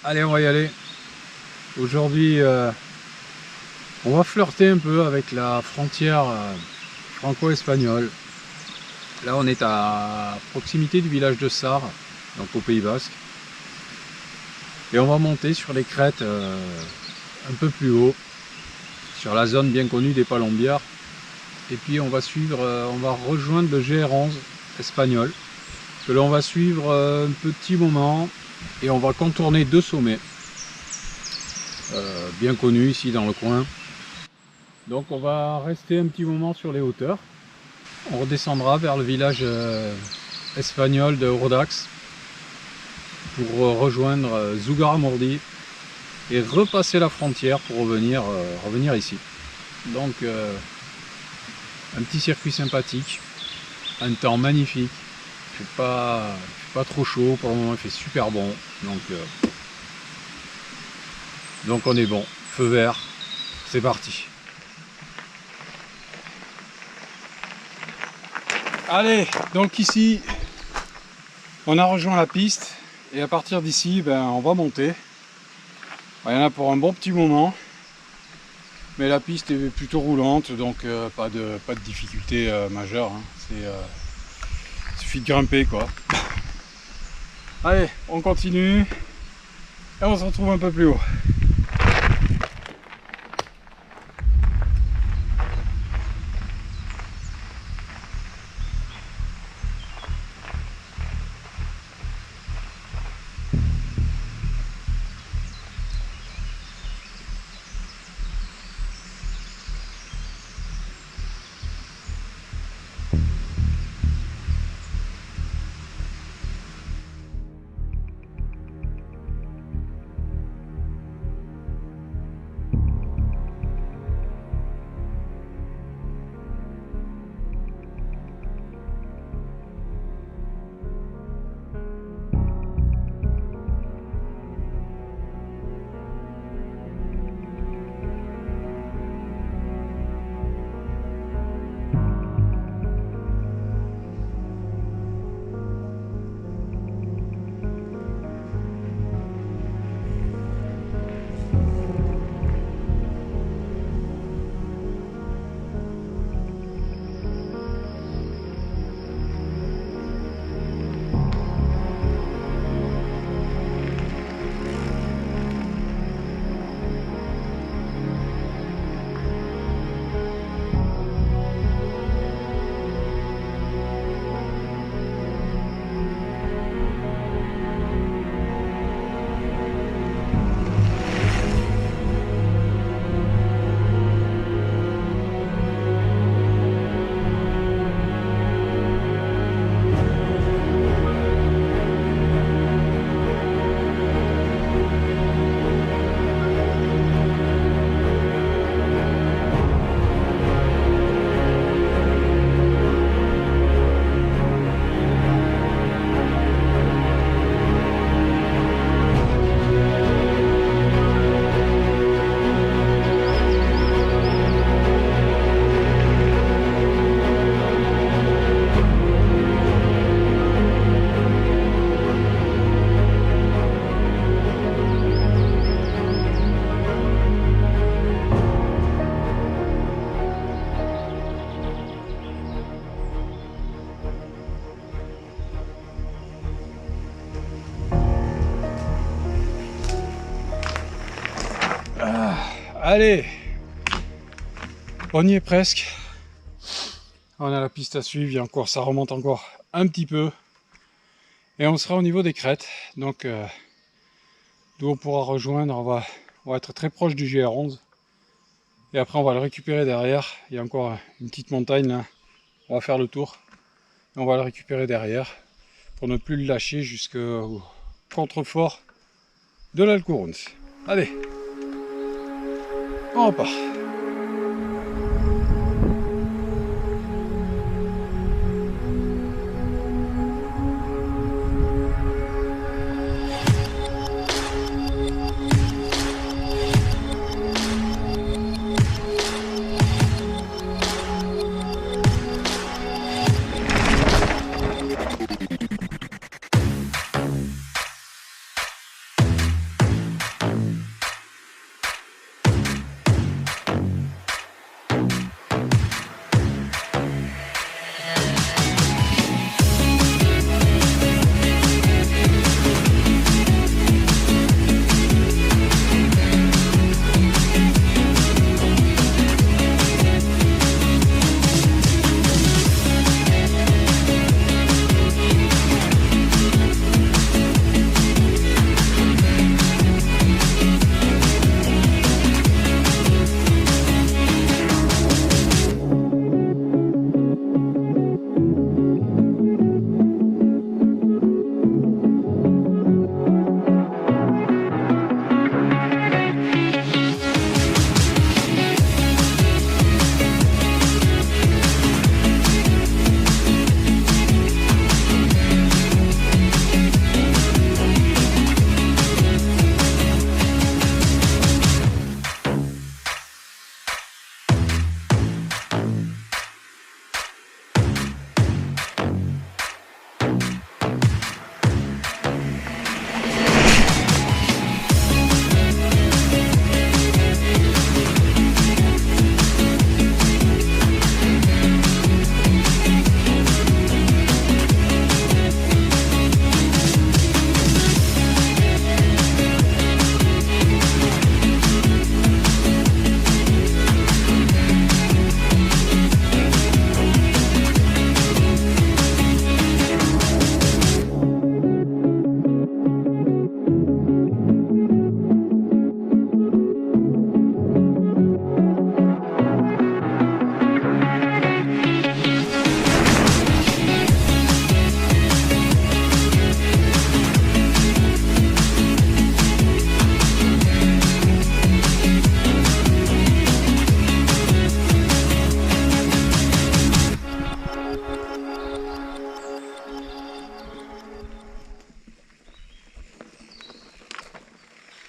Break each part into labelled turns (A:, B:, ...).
A: Allez, on va y aller. Aujourd'hui, on va flirter un peu avec la frontière franco-espagnole. Là, on est à proximité du village de Sars, donc au Pays Basque. Et on va monter sur les crêtes un peu plus haut, sur la zone bien connue des Palombières. Et puis on va suivre, on va rejoindre le GR11 espagnol, que l'on va suivre un petit moment, et on va contourner deux sommets bien connus ici dans le coin. Donc on va rester un petit moment sur les hauteurs. On redescendra vers le village espagnol de Urdax pour rejoindre Zugarramurdi et repasser la frontière pour revenir ici. Donc un petit circuit sympathique, un temps magnifique, il fait pas trop chaud pour le moment, il fait super bon, donc on est bon, feu vert, c'est parti. Allez, donc ici on a rejoint la piste et à partir d'ici on va monter. Il y en a pour un bon petit moment, mais la piste est plutôt roulante, donc pas de difficulté majeure, hein. Il suffit de grimper quoi. Allez, on continue et on se retrouve un peu plus haut. Allez, on y est presque. On a la piste à suivre, ça remonte encore un petit peu. Et on sera au niveau des crêtes. Donc, d'où on pourra rejoindre, on va être très proche du GR11. Et après, on va le récupérer derrière. Il y a encore une petite montagne là. On va faire le tour. Et on va le récupérer derrière pour ne plus le lâcher jusqu'au contrefort de l'Alcourns. Allez, on repart.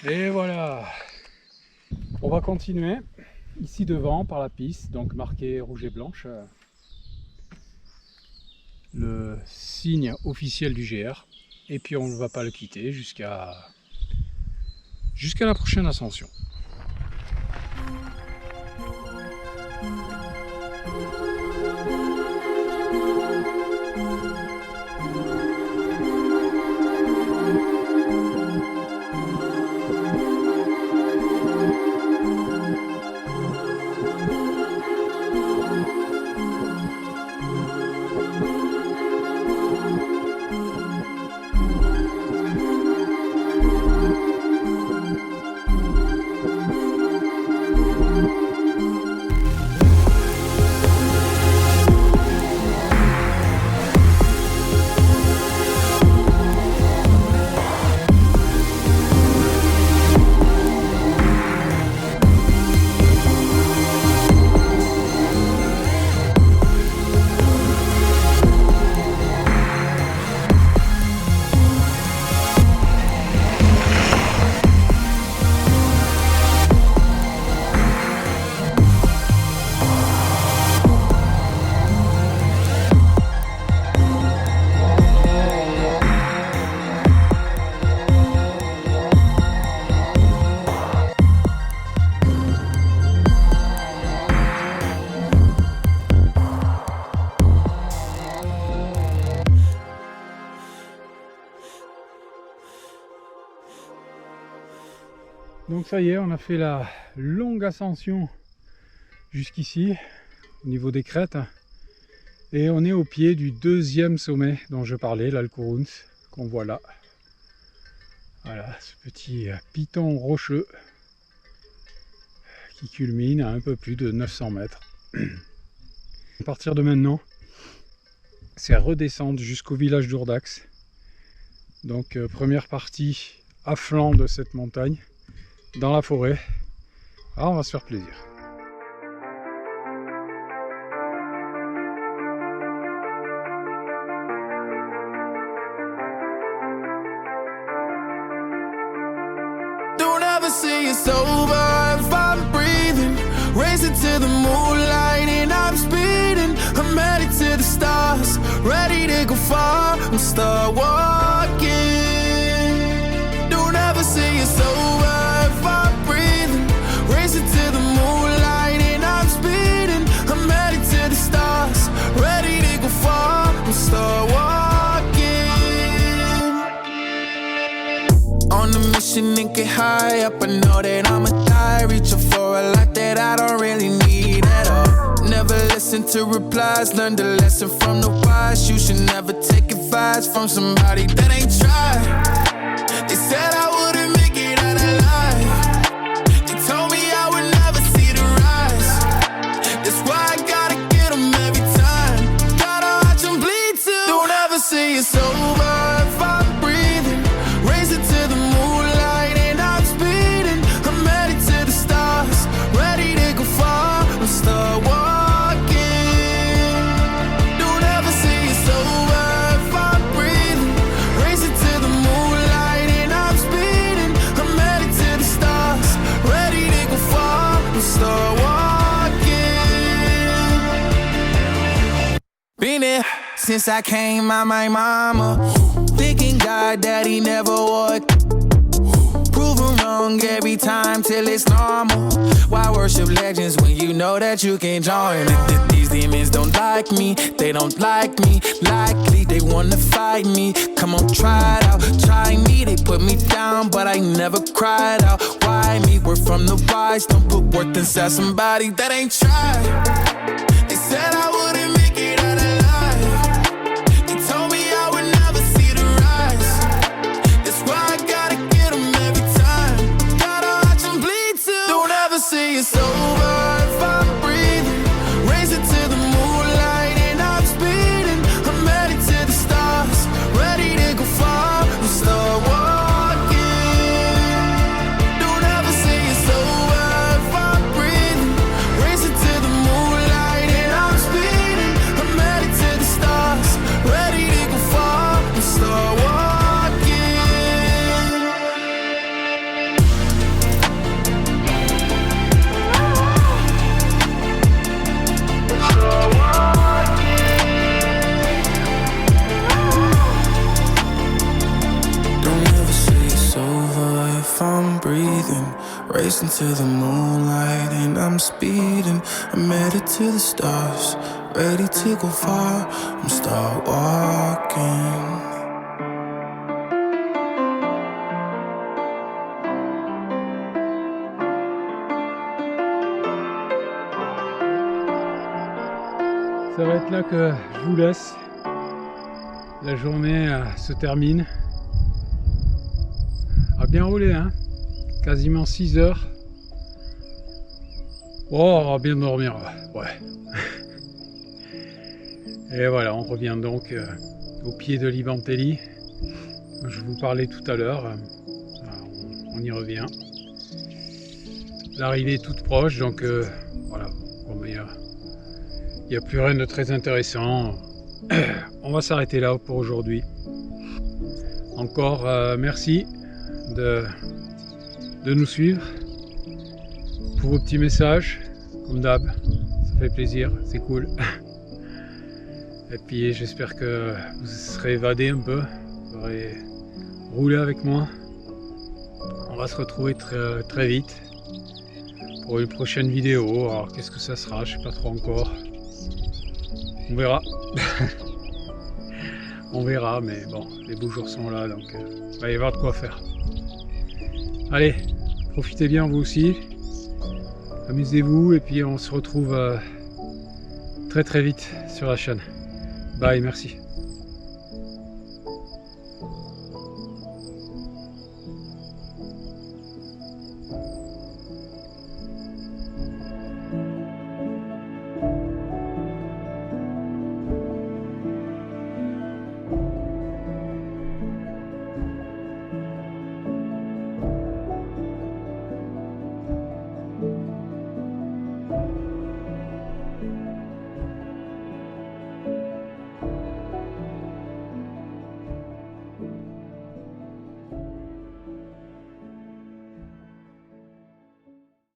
A: Et voilà. On va continuer ici devant par la piste, donc marqué rouge et blanche. Le signe officiel du GR. Et puis on ne va pas le quitter jusqu'à la prochaine ascension. Donc ça y est, on a fait la longue ascension jusqu'ici, au niveau des crêtes. Et on est au pied du deuxième sommet dont je parlais, l'Alkourouns, qu'on voit là. Voilà, ce petit piton rocheux qui culmine à un peu plus de 900 mètres. À partir de maintenant, c'est à redescendre jusqu'au village d'Ourdax. Donc première partie à flanc de cette montagne, dans la forêt. Alors on va se faire plaisir.
B: Don't ever say it's over if I'm breathing. Racing to the moonlight and I'm speeding. I'm headed to the stars, ready to go far and start walking. Don't ever say it's over if I'm breathing. Racing to the moonlight and I'm speeding. I'm headed to the stars, ready to go far and start walking. On a mission and get high up, I know that I'ma die. Reaching for a lot that I don't really need at all. Never listen to replies, learn the lesson from the wise. You should never take advice from somebody that ain't tried. They said I wouldn't make it out alive. They told me I would never see the rise. That's why I gotta get them every time. Gotta watch them bleed too. Don't ever say it's over if I'm breathing. Racing to the moonlight and I'm speeding. I'm headed to the stars, ready to go far and start walking. Don't ever say it's over if I'm breathing. Racing to the moonlight and I'm speeding. I'm headed to the stars, ready to go far and start walking. Been there since I came out my mama. Thinking God that he never would. Proven wrong every time till it's normal. Why worship legends when you know that you can join? These demons don't like me, they don't like me. Likely they wanna fight me. Come on, try it out, try me. They put me down, but I never cried out. Why me? We're from the wise. Don't put worth inside somebody that ain't tried. They said I wouldn't make it out alive. They told me I would never see the rise. That's why I gotta get them every time. Gotta watch them bleed too. Don't ever say it's over if I'm breathing. Racing to the moonlight and I'm speeding. I'm headed to the stars, ready to go far and start walking. Don't ever say it's over if I'm breathing. Racing to the moonlight and I'm speeding. racing to the moonlight and I'm speeding. I'm headed to the stars, ready to go far. I'm start walking.
A: Ça va être là que je vous laisse. La journée se termine. A bien roulé, hein, quasiment 6 heures. Oh, on va bien dormir, ouais. Et voilà, on revient donc au pied de Livantelli. Je vous parlais tout à l'heure. On y revient. L'arrivée est toute proche, donc voilà. Bon, mais, il n'y a plus rien de très intéressant. On va s'arrêter là pour aujourd'hui. Encore merci de nous suivre, pour vos petits messages, comme d'hab. Ça fait plaisir, c'est cool. Et puis j'espère que vous serez évadés un peu, vous aurez roulé avec moi. On va se retrouver très, très vite pour une prochaine vidéo. Alors qu'est-ce que ça sera, je sais pas trop encore. On verra. On verra, mais bon, les beaux jours sont là, donc il va y avoir de quoi faire. Allez, profitez bien vous aussi. Amusez-vous et puis on se retrouve très très vite sur la chaîne. Bye, merci.